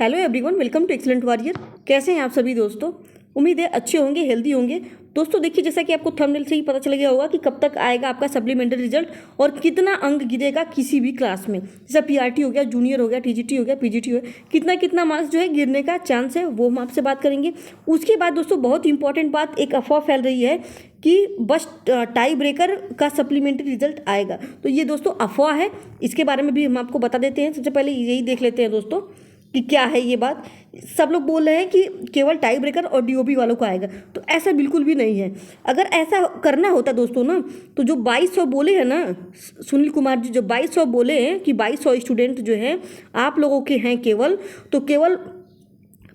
Hello everyone, welcome to Excellent Warrior. कैसे हैं आप सभी दोस्तों? उम्मीद है अच्छे होंगे, हेल्दी होंगे। दोस्तों देखिए, जैसा कि आपको थंबनेल से ही पता चल गया होगा कि कब तक आएगा आपका सप्लीमेंट्री रिजल्ट और कितना अंक गिरेगा किसी भी क्लास में। जैसा पीआरटी हो गया, जूनियर हो गया, टीजीटी हो गया, पीजीटी हो गया, कितना कितना मार्क्स जो है गिरने का चांस है, वो हम आपसे बात करेंगे। उसके बाद दोस्तों बहुत इंपॉर्टेंट बात, एक अफवाह फैल रही है कि बस टाई ब्रेकर का सप्लीमेंट्री रिजल्ट आएगा। तो ये दोस्तों अफवाह है, इसके बारे में भी हम आपको बता देते हैं। सबसे पहले यही देख लेते हैं दोस्तों कि क्या है ये बात। सब लोग बोल रहे हैं कि केवल टाई ब्रेकर और डीओबी वालों को आएगा, तो ऐसा बिल्कुल भी नहीं है। अगर ऐसा करना होता दोस्तों ना, तो जो 2200 बोले हैं ना सुनील कुमार जी, जो 2200 बोले हैं कि 2200 स्टूडेंट जो हैं आप लोगों के हैं केवल, तो केवल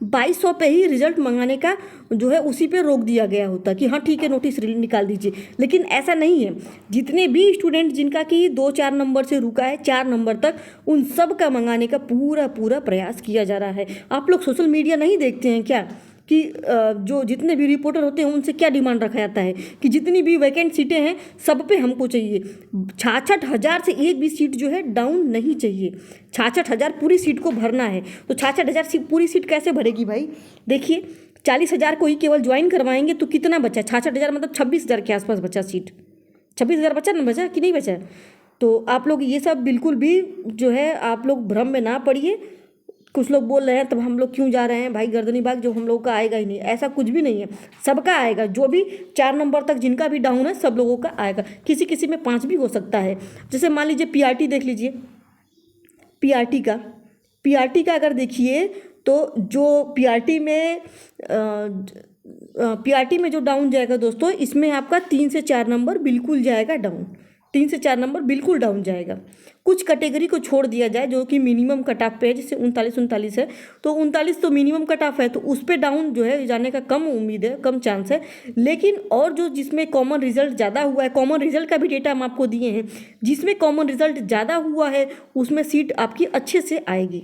2200 पे ही रिजल्ट मंगाने का जो है उसी पे रोक दिया गया होता कि हाँ ठीक है, नोटिस निकाल दीजिए। लेकिन ऐसा नहीं है। जितने भी स्टूडेंट जिनका कि 2-4 नंबर से रुका है 4 नंबर तक, उन सब का मंगाने का पूरा पूरा प्रयास किया जा रहा है। आप लोग सोशल मीडिया नहीं देखते हैं क्या कि जो जितने भी रिपोर्टर होते हैं उनसे क्या डिमांड रखा जाता है कि जितनी भी वैकेंट सीटें हैं सब पे हमको चाहिए। 66,000 से एक भी सीट जो है डाउन नहीं चाहिए। 66,000 पूरी सीट को भरना है, तो 66,000 पूरी सीट कैसे भरेगी भाई? देखिए, 40,000 को ही केवल ज्वाइन करवाएंगे तो कितना बचा? 66,000 मतलब 26,000 के आसपास बचा सीट। 26,000 बचा ना, बचा कि नहीं बचा? तो आप लोग ये सब बिल्कुल भी जो है आप लोग भ्रम में ना पड़िए। कुछ लोग बोल रहे हैं तब हम लोग क्यों जा रहे हैं भाई गर्दनी बाग, जो हम लोग का आएगा ही नहीं। ऐसा कुछ भी नहीं है, सबका आएगा। जो भी 4 नंबर तक जिनका भी डाउन है सब लोगों का आएगा। किसी किसी में 5 भी हो सकता है। जैसे मान लीजिए पीआरटी देख लीजिए, पीआरटी का अगर देखिए तो जो पीआरटी में जो डाउन जाएगा दोस्तों, इसमें आपका 3 से 4 नंबर बिल्कुल जाएगा डाउन। 3 से 4 नंबर बिल्कुल डाउन जाएगा। कुछ कैटेगरी को छोड़ दिया जाए जो कि मिनिमम कट ऑफ पे है, जैसे 39 है, तो 39 तो मिनिमम कट ऑफ है, तो उस पर डाउन जो है जाने का कम उम्मीद है, कम चांस है। लेकिन और जो जिसमें कॉमन रिजल्ट ज़्यादा हुआ है, कॉमन रिजल्ट का भी डेटा हम आपको दिए हैं, जिसमें कॉमन रिजल्ट ज़्यादा हुआ है उसमें सीट आपकी अच्छे से आएगी,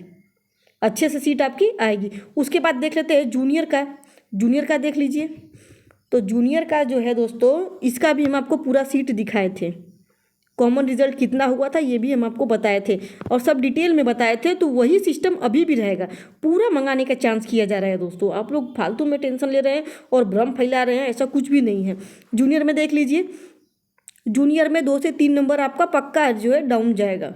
अच्छे से सीट आपकी आएगी। उसके बाद देख लेते हैं जूनियर का देख लीजिए। तो जूनियर का जो है दोस्तों, इसका भी हम आपको पूरा सीट दिखाए थे, कॉमन रिजल्ट कितना हुआ था ये भी हम आपको बताए थे और सब डिटेल में बताए थे। तो वही सिस्टम अभी भी रहेगा, पूरा मंगाने का चांस किया जा रहा है दोस्तों। आप लोग फालतू में टेंशन ले रहे हैं और भ्रम फैला रहे हैं, ऐसा कुछ भी नहीं है। जूनियर में देख लीजिए, जूनियर में 2 से 3 नंबर आपका पक्का जो है डाउन जाएगा।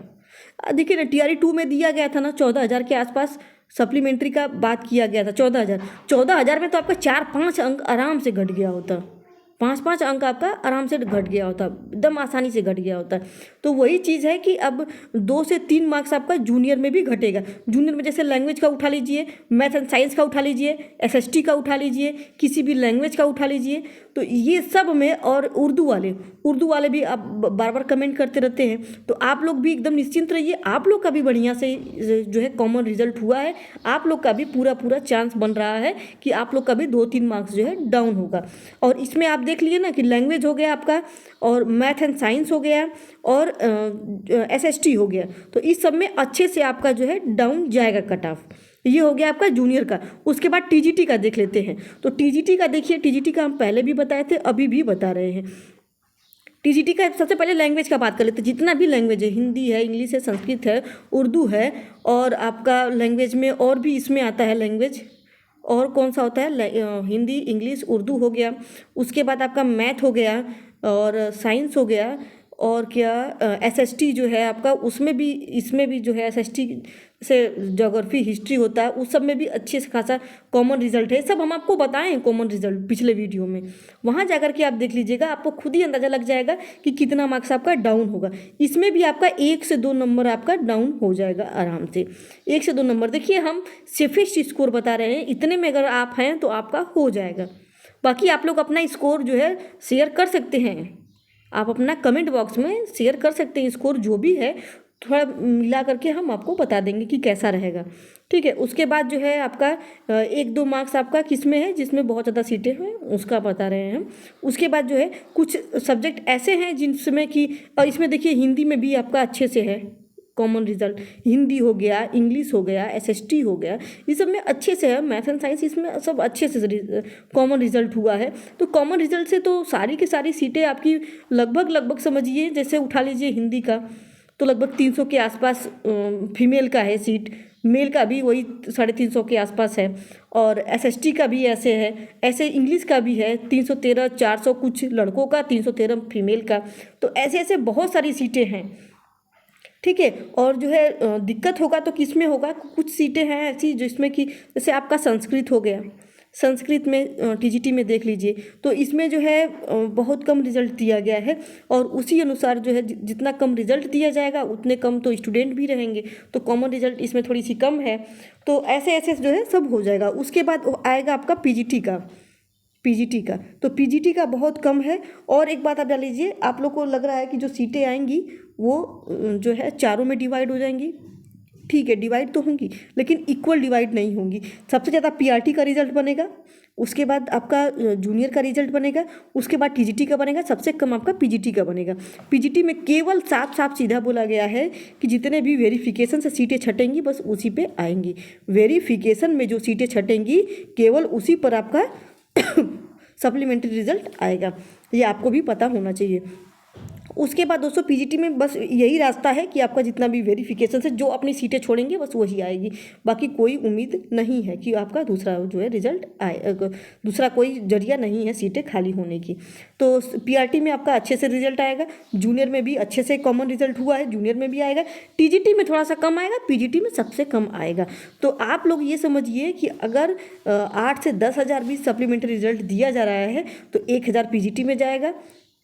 देखिए ना, टीआरई 2 में दिया गया था ना 14,000 के आसपास, सप्लीमेंट्री का बात किया गया था 14,000 में तो आपका 4-5 अंक आराम से घट गया होता। 5-5 अंक आपका आराम से घट गया होता, एकदम आसानी से घट गया होता। तो वही चीज़ है कि अब 2 से 3 मार्क्स आपका जूनियर में भी घटेगा। जूनियर में जैसे लैंग्वेज का उठा लीजिए, मैथ एंड साइंस का उठा लीजिए, एसएसटी का उठा लीजिए, किसी भी लैंग्वेज का उठा लीजिए, तो ये सब में, और उर्दू वाले भी आप बार बार कमेंट करते रहते हैं, तो आप लोग भी एकदम निश्चिंत रहिए। आप लोग का भी बढ़िया से जो है कॉमन रिजल्ट हुआ है, आप लोग का भी पूरा पूरा चांस बन रहा है कि आप लोग का भी 2-3 मार्क्स जो है डाउन होगा। और इसमें आप देख लिए ना कि लैंग्वेज हो गया आपका, और मैथ एंड साइंस हो गया, और एसएसटी हो गया, तो इस सब में अच्छे से आपका जो है डाउन जाएगा कट ऑफ। ये हो गया आपका जूनियर का। उसके बाद टीजीटी का देख लेते हैं। तो टीजीटी का देखिए, टीजीटी का हम पहले भी बताए थे, अभी भी बता रहे हैं। टीजीटी का सबसे पहले लैंग्वेज का बात कर लेते हैं। जितना भी लैंग्वेज है, हिंदी है, इंग्लिश है, संस्कृत है, उर्दू है, और आपका लैंग्वेज में और भी इसमें आता है लैंग्वेज, और कौन सा होता है, हिंदी, इंग्लिश, उर्दू हो गया। उसके बाद आपका मैथ हो गया, और साइंस हो गया, और क्या एसएसटी जो है आपका, उसमें भी, इसमें भी जो है एसएसटी से ज्योग्राफी, हिस्ट्री होता है, उस सब में भी अच्छे से खासा कॉमन रिजल्ट है। सब हम आपको बताएं हैं कॉमन रिजल्ट पिछले वीडियो में, वहाँ जाकर के आप देख लीजिएगा, आपको खुद ही अंदाज़ा लग जाएगा कि कितना मार्क्स आपका डाउन होगा। इसमें भी आपका 1 से 2 नंबर आपका डाउन हो जाएगा आराम से, 1 से 2 नंबर। देखिए, हम सेफेस्ट स्कोर बता रहे हैं, इतने में अगर आप हैं तो आपका हो जाएगा। बाकी आप लोग अपना स्कोर जो है शेयर कर सकते हैं, आप अपना कमेंट बॉक्स में शेयर कर सकते हैं स्कोर जो भी है, थोड़ा मिला करके हम आपको बता देंगे कि कैसा रहेगा, ठीक है। उसके बाद जो है आपका 1-2 मार्क्स आपका किस में है, जिसमें बहुत ज़्यादा सीटें हैं, उसका बता रहे हैं हम। उसके बाद जो है कुछ सब्जेक्ट ऐसे हैं जिसमें कि इसमें देखिए हिंदी में भी आपका अच्छे से है कॉमन रिजल्ट, हिंदी हो गया, इंग्लिश हो गया, एसएसटी हो गया, ये सब में अच्छे से है। मैथ एंड साइंस इसमें सब अच्छे से कॉमन रिजल्ट हुआ है। तो कॉमन रिजल्ट से तो सारी की सारी सीटें आपकी लगभग समझिए, जैसे उठा लीजिए हिंदी का, तो लगभग 300 के आसपास फीमेल का है सीट, मेल का भी वही 350 के आसपास है, और एसएसटी का भी ऐसे है, ऐसे इंग्लिश का भी है 313, 400 कुछ लड़कों का, 313 फीमेल का। तो ऐसे ऐसे बहुत सारी सीटें हैं, ठीक है। और जो है दिक्कत होगा तो किस में होगा, कुछ सीटें हैं ऐसी जिसमें कि जैसे आपका संस्कृत हो गया, संस्कृत में टीजीटी में देख लीजिए, तो इसमें जो है बहुत कम रिजल्ट दिया गया है, और उसी अनुसार जो है जितना कम रिजल्ट दिया जाएगा उतने कम तो स्टूडेंट भी रहेंगे, तो कॉमन रिजल्ट इसमें थोड़ी सी कम है। तो ऐसे ऐसे जो है सब हो जाएगा। उसके बाद आएगा आपका पीजीटी का, तो पीजीटी का बहुत कम है। और एक बात आप जान लीजिए, आप लोग को लग रहा है कि जो सीटें आएंगी वो जो है चारों में डिवाइड हो जाएंगी, ठीक है, डिवाइड तो होंगी लेकिन इक्वल डिवाइड नहीं होंगी। सबसे ज़्यादा पीआरटी का रिजल्ट बनेगा, उसके बाद आपका जूनियर का रिजल्ट बनेगा, उसके बाद टीजीटी का बनेगा, सबसे कम आपका पीजीटी का बनेगा। पीजीटी में केवल साफ साफ सीधा बोला गया है कि जितने भी वेरिफिकेशन से सीटें छटेंगी बस उसी पे आएंगी। वेरिफिकेशन में जो सीटें छटेंगी केवल उसी पर आपका सप्लीमेंट्री रिजल्ट आएगा, ये आपको भी पता होना चाहिए। उसके बाद दोस्तों पीजीटी में बस यही रास्ता है कि आपका जितना भी वेरिफिकेशन से जो अपनी सीटें छोड़ेंगे बस वही आएगी, बाकी कोई उम्मीद नहीं है कि आपका दूसरा जो है रिजल्ट आए, दूसरा कोई जरिया नहीं है सीटें खाली होने की। तो पीआरटी में आपका अच्छे से रिजल्ट आएगा, जूनियर में भी अच्छे से कॉमन रिजल्ट हुआ है, जूनियर में भी आएगा, टीजीटी में थोड़ा सा कम आएगा, पीजीटी में सबसे कम आएगा। तो आप लोग ये समझिए कि अगर 8 से 10 हज़ार भी सप्लीमेंट्री रिजल्ट दिया जा रहा है तो 1,000 पीजीटी में जाएगा,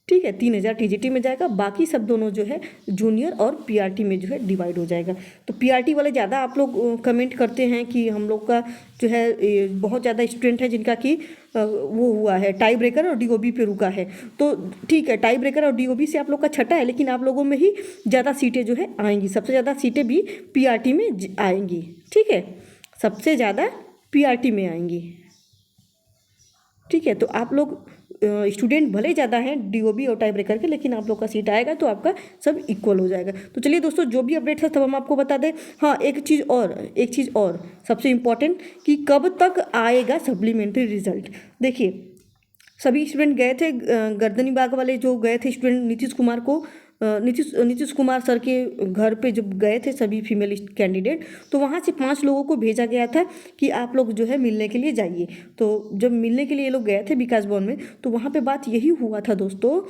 ठीक है, 3,000 टीजीटी में जाएगा, बाकी सब दोनों जो है जूनियर और पीआरटी में जो है डिवाइड हो जाएगा। तो पीआरटी वाले ज़्यादा आप लोग कमेंट करते हैं कि हम लोग का जो है बहुत ज़्यादा स्टूडेंट है जिनका कि वो हुआ है टाई ब्रेकर और डीओबी पे रुका है, तो ठीक है, टाई ब्रेकर और डीओबी से आप लोग का छटा है, लेकिन आप लोगों में ही ज़्यादा सीटें जो है आएंगी, सबसे ज़्यादा सीटें भी पीआरटी में आएंगी, ठीक है, सबसे ज़्यादा पीआरटी में आएंगी, ठीक है। तो आप लोग स्टूडेंट भले ज़्यादा हैं डीओबी और टाई ब्रेकर के, लेकिन आप लोग का सीट आएगा तो आपका सब इक्वल हो जाएगा। तो चलिए दोस्तों, जो भी अपडेट है सब हम आपको बता दें। हाँ, एक चीज़ और सबसे इम्पॉर्टेंट कि कब तक आएगा सप्लीमेंट्री रिजल्ट। देखिए, सभी स्टूडेंट गए थे, गर्दनी बाग वाले जो गए थे स्टूडेंट नीतीश कुमार सर के घर पे जब गए थे सभी फीमेल कैंडिडेट, तो वहाँ से 5 लोगों को भेजा गया था कि आप लोग जो है मिलने के लिए जाइए। तो जब मिलने के लिए ये लोग गए थे विकास भवन में, तो वहाँ पे बात यही हुआ था दोस्तों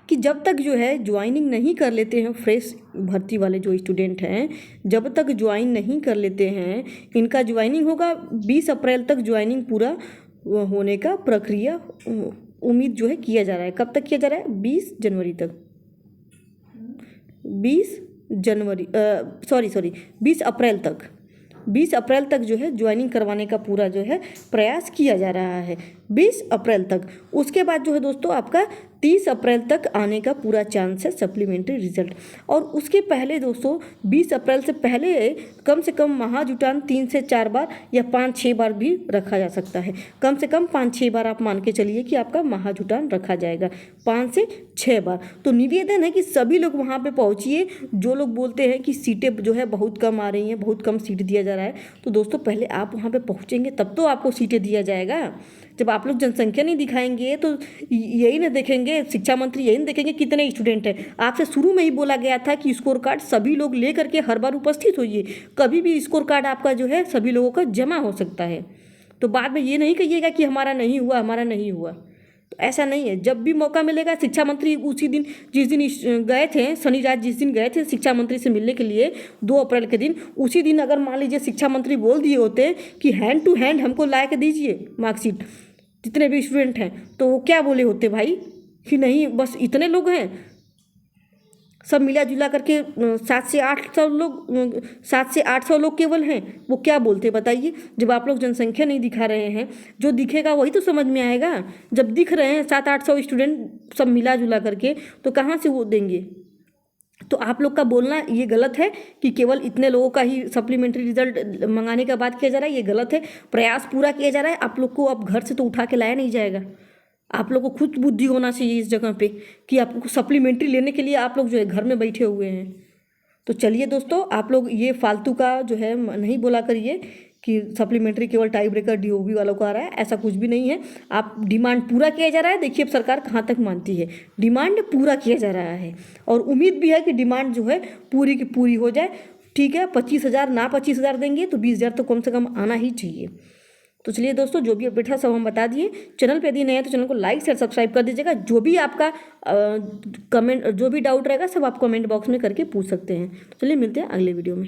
कि जब तक जो है ज्वाइनिंग नहीं कर लेते हैं फ्रेश भर्ती वाले जो स्टूडेंट हैं, जब तक ज्वाइन नहीं कर लेते हैं, इनका ज्वाइनिंग होगा 20 अप्रैल तक ज्वाइनिंग पूरा होने का प्रक्रिया उम्मीद जो है किया जा रहा है। कब तक किया जा रहा है? 20 जनवरी तक, 20 अप्रैल तक, 20 अप्रैल तक जो है ज्वाइनिंग करवाने का पूरा जो है प्रयास किया जा रहा है, 20 अप्रैल तक। उसके बाद जो है दोस्तों आपका 30 अप्रैल तक आने का पूरा चांस है सप्लीमेंट्री रिजल्ट। और उसके पहले दोस्तों 20 अप्रैल से पहले कम से कम महाजुटान 3 से 4 बार या 5-6 बार भी रखा जा सकता है। कम से कम 5-6 बार आप मान के चलिए कि आपका महाजुटान रखा जाएगा, 5 से 6 बार। तो निवेदन है कि सभी लोग वहाँ पे पहुँचिए। जो लोग बोलते हैं कि सीटें जो है बहुत कम आ रही हैं, बहुत कम सीट दिया जा रहा है, तो दोस्तों पहले आप वहाँ पे पहुँचेंगे तब तो आपको सीटें दिया जाएगा। जब आप लोग जनसंख्या नहीं दिखाएंगे तो यही ना देखेंगे, शिक्षा मंत्री यही ना देखेंगे कितने स्टूडेंट हैं। आपसे शुरू में ही बोला गया था कि स्कोर कार्ड सभी लोग ले करके हर बार उपस्थित होइए, कभी भी स्कोर कार्ड आपका जो है सभी लोगों का जमा हो सकता है। तो बाद में ये नहीं कहिएगा कि हमारा नहीं हुआ, तो ऐसा नहीं है। जब भी मौका मिलेगा, शिक्षा मंत्री उसी दिन जिस दिन गए थे, शनि रात जिस दिन गए थे शिक्षा मंत्री से मिलने के लिए 2 अप्रैल के दिन, उसी दिन अगर मान लीजिए शिक्षा मंत्री बोल दिए होते कि हैंड टू हैंड हमको ला के दीजिए मार्कशीट जितने भी स्टूडेंट हैं, तो वो क्या बोले होते भाई कि नहीं बस इतने लोग हैं, सब मिला जुला करके 7 से 800 लोग केवल हैं, वो क्या बोलते बताइए। जब आप लोग जनसंख्या नहीं दिखा रहे हैं, जो दिखेगा वही तो समझ में आएगा। जब दिख रहे हैं 700-800 स्टूडेंट सब मिला जुला करके, तो कहाँ से वो देंगे। तो आप लोग का बोलना ये गलत है कि केवल इतने लोगों का ही सप्लीमेंट्री रिजल्ट मंगाने का बात किया जा रहा है, ये गलत है। प्रयास पूरा किया जा रहा है। आप लोग को अब घर से तो उठा के लाया नहीं जाएगा, आप लोग को खुद बुद्धि होना चाहिए इस जगह पे कि आपको सप्लीमेंट्री लेने के लिए आप लोग जो है घर में बैठे हुए हैं। तो चलिए दोस्तों, आप लोग ये फालतू का जो है नहीं बोला करिए कि सप्लीमेंट्री केवल टाई ब्रेकर डीओबी वालों को आ रहा है, ऐसा कुछ भी नहीं है। आप डिमांड पूरा किया जा रहा है। देखिए अब सरकार कहाँ तक मानती है, डिमांड पूरा किया जा रहा है और उम्मीद भी है कि डिमांड जो है पूरी की पूरी हो जाए। ठीक है, 25,000 ना 25,000 देंगे तो 20,000 तो कम से कम आना ही चाहिए। तो चलिए दोस्तों, जो भी अपडेट था सब हम बता दिए। चैनल पे यदि नए हैं तो चैनल को लाइक शेयर सब्सक्राइब कर दीजिएगा। जो भी आपका कमेंट, जो भी डाउट रहेगा सब आप कमेंट बॉक्स में करके पूछ सकते हैं। तो चलिए मिलते हैं अगले वीडियो में।